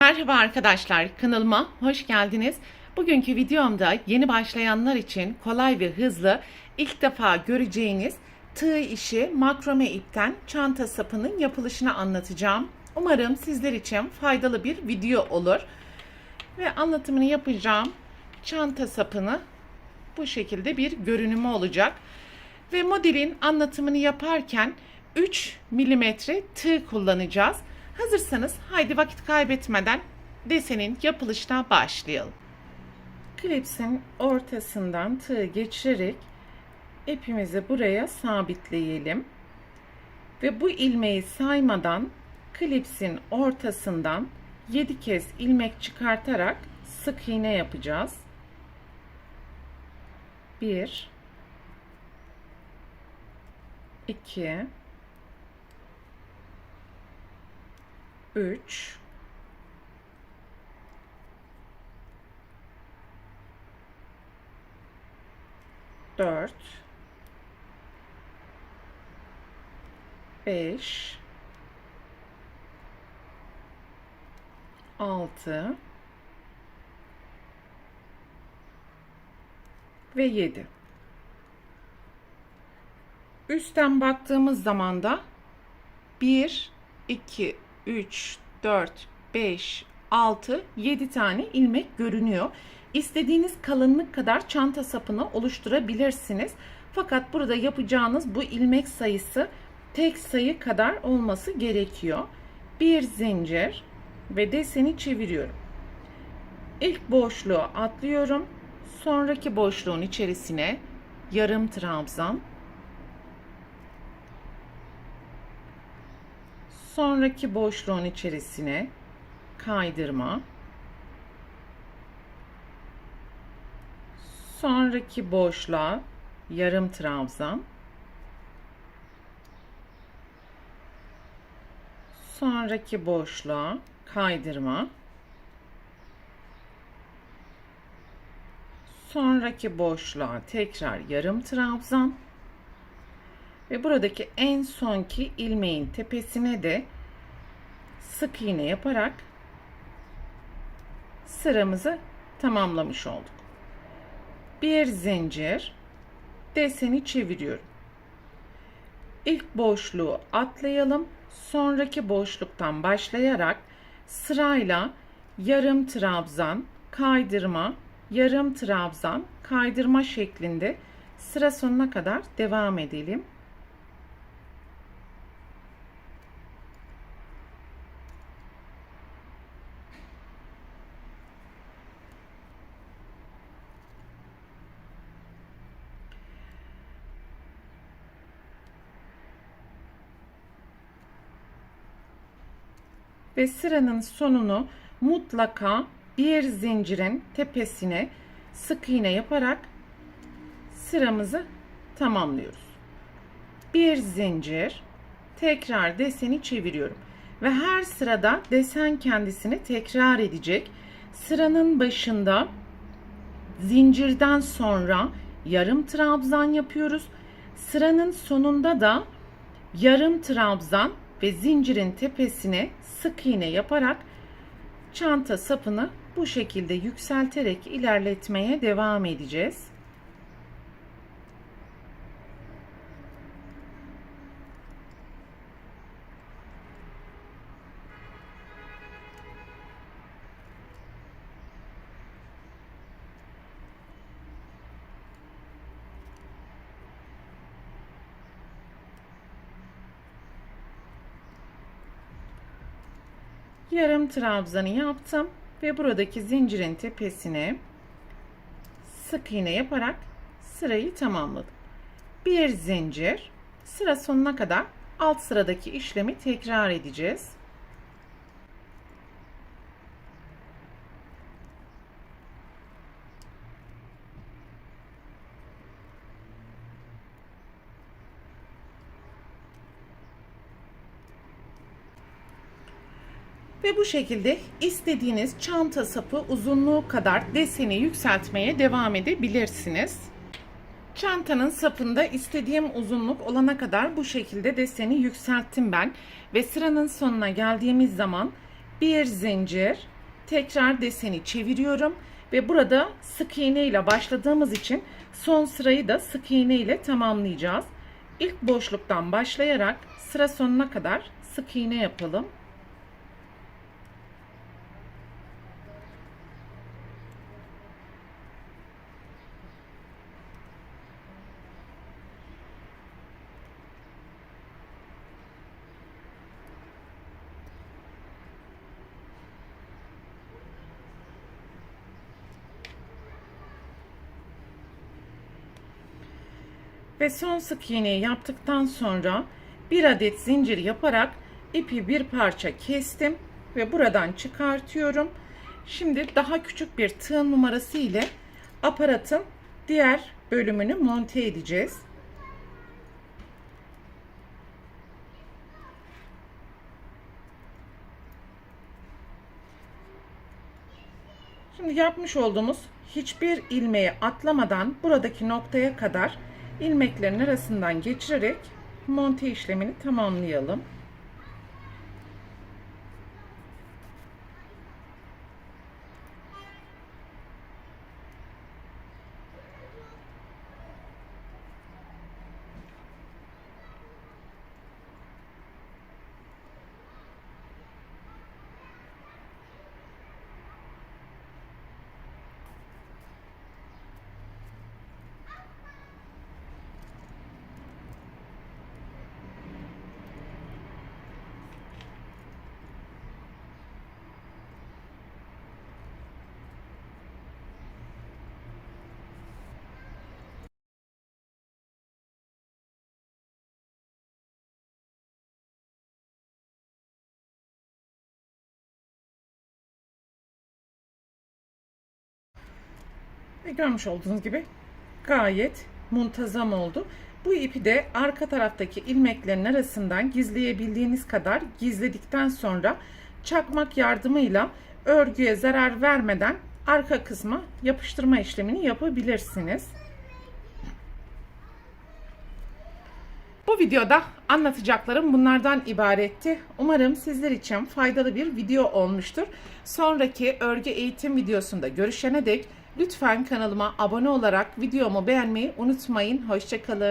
Merhaba arkadaşlar, kanalıma hoş geldiniz. Bugünkü videomda yeni başlayanlar için kolay ve hızlı ilk defa göreceğiniz tığ işi makrome ipten çanta sapının yapılışını anlatacağım. Umarım sizler için faydalı bir video olur. Ve anlatımını yapacağım çanta sapını bu şekilde bir görünümü olacak. Ve modelin anlatımını yaparken 3 milimetre tığ kullanacağız. Hazırsanız haydi vakit kaybetmeden desenin yapılışına başlayalım. Klipsin ortasından tığ geçirerek ipimizi buraya sabitleyelim. Ve bu ilmeği saymadan klipsin ortasından 7 kez ilmek çıkartarak sık iğne yapacağız. 1 2 3 4 5 6 ve 7. Üstten baktığımız zaman da 1 2 3 4 5 6 7 tane ilmek görünüyor. İstediğiniz kalınlık kadar çanta sapını oluşturabilirsiniz. Fakat burada yapacağınız bu ilmek sayısı tek sayı kadar olması gerekiyor. Bir zincir ve deseni çeviriyorum. İlk boşluğu atlıyorum. Sonraki boşluğun içerisine yarım trabzan. Sonraki boşluğun içerisine kaydırma. Sonraki boşluğa yarım trabzan. Sonraki boşluğa kaydırma. Sonraki boşluğa tekrar yarım trabzan. Ve buradaki en sonki ilmeğin tepesine de sık iğne yaparak sıramızı tamamlamış olduk. Bir zincir, deseni çeviriyorum. İlk boşluğu atlayalım. Sonraki boşluktan başlayarak sırayla yarım trabzan, kaydırma, yarım trabzan, kaydırma şeklinde sıra sonuna kadar devam edelim. Ve sıranın sonunu mutlaka bir zincirin tepesine sık iğne yaparak sıramızı tamamlıyoruz. Bir zincir, tekrar deseni çeviriyorum ve her sırada desen kendisini tekrar edecek. Sıranın başında zincirden sonra yarım trabzan yapıyoruz. Sıranın sonunda da yarım trabzan ve zincirin tepesine sık iğne yaparak çanta sapını bu şekilde yükselterek ilerletmeye devam edeceğiz. Yarım trabzanı yaptım ve buradaki zincirin tepesine sık iğne yaparak sırayı tamamladım. Bir zincir, sıra sonuna kadar alt sıradaki işlemi tekrar edeceğiz. Ve bu şekilde istediğiniz çanta sapı uzunluğu kadar deseni yükseltmeye devam edebilirsiniz. Çantanın sapında istediğim uzunluk olana kadar bu şekilde deseni yükselttim ben. Ve sıranın sonuna geldiğimiz zaman bir zincir, Tekrar deseni çeviriyorum ve burada sık iğne ile başladığımız için son sırayı da sık iğne ile tamamlayacağız. İlk boşluktan başlayarak sıra sonuna kadar sık iğne yapalım. Ve son sık iğneyi yaptıktan sonra bir adet zincir yaparak ipi bir parça kestim ve buradan çıkartıyorum. Şimdi daha küçük bir tığ numarası ile aparatın diğer bölümünü monte edeceğiz. Şimdi yapmış olduğumuz hiçbir ilmeği atlamadan buradaki noktaya kadar ilmeklerin arasından geçirerek monte işlemini tamamlayalım. Ve görmüş olduğunuz gibi gayet muntazam oldu. Bu ipi de arka taraftaki ilmeklerin arasından gizleyebildiğiniz kadar gizledikten sonra çakmak yardımıyla örgüye zarar vermeden arka kısma yapıştırma işlemini yapabilirsiniz. Bu videoda anlatacaklarım bunlardan ibaretti. Umarım sizler için faydalı bir video olmuştur. Sonraki örgü eğitim videosunda görüşene dek lütfen kanalıma abone olarak videomu beğenmeyi unutmayın. Hoşça kalın.